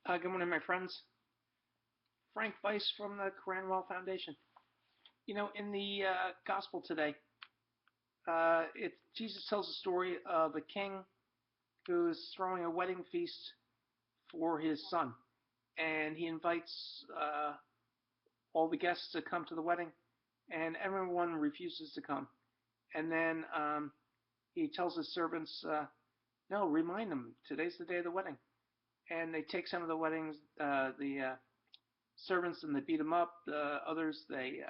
Good morning, my friends. Frank Weiss from the Cranwell Foundation. In the gospel today, Jesus tells the story of a king who's throwing a wedding feast for his son, and he invites all the guests to come to the wedding, and everyone refuses to come. And then he tells his servants, "No, remind them today's the day of the wedding." And they take some of the servants, and they beat them up. The others they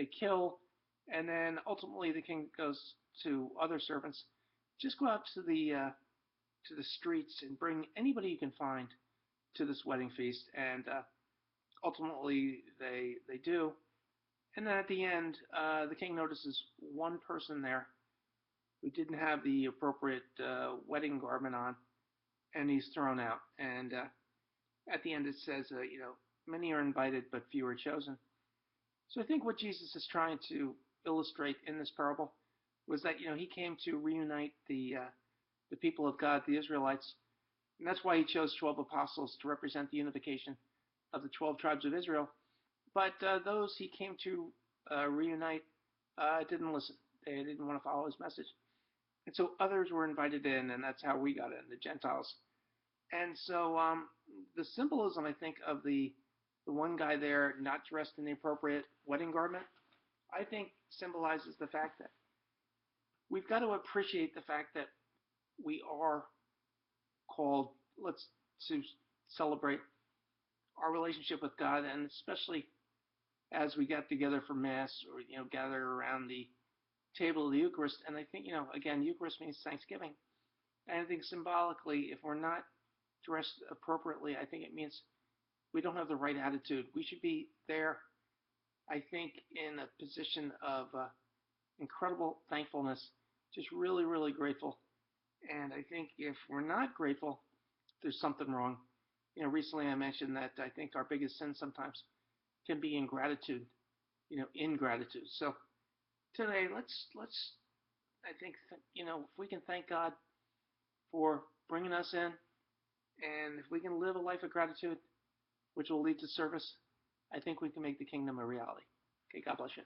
kill, and then ultimately the king goes to other servants, just go out to the streets and bring anybody you can find to this wedding feast, and ultimately they do. And then at the end, the king notices one person there who didn't have the appropriate wedding garment on, and he's thrown out. And at the end it says, many are invited, but few are chosen. So I think what Jesus is trying to illustrate in this parable was that he came to reunite the people of God, the Israelites, and that's why he chose 12 apostles to represent the unification of the 12 tribes of Israel. But those he came to reunite didn't listen. They didn't want to follow his message, and so others were invited in, and that's how we got in, the Gentiles. And so the symbolism, I think, of the one guy there not dressed in the appropriate wedding garment, I think symbolizes the fact that we've got to appreciate the fact that we are called, to celebrate our relationship with God, and especially as we get together for Mass, or gather around the table of the Eucharist. And I think again, Eucharist means Thanksgiving, and I think symbolically, if we're not dressed appropriately, I think it means we don't have the right attitude. We should be there, I think, in a position of incredible thankfulness, just really, really grateful. And I think if we're not grateful, there's something wrong. Recently I mentioned that I think our biggest sin sometimes can be ingratitude. Ingratitude. So today, let's I think if we can thank God for bringing us in, and if we can live a life of gratitude, which will lead to service, I think we can make the kingdom a reality. Okay, God bless you.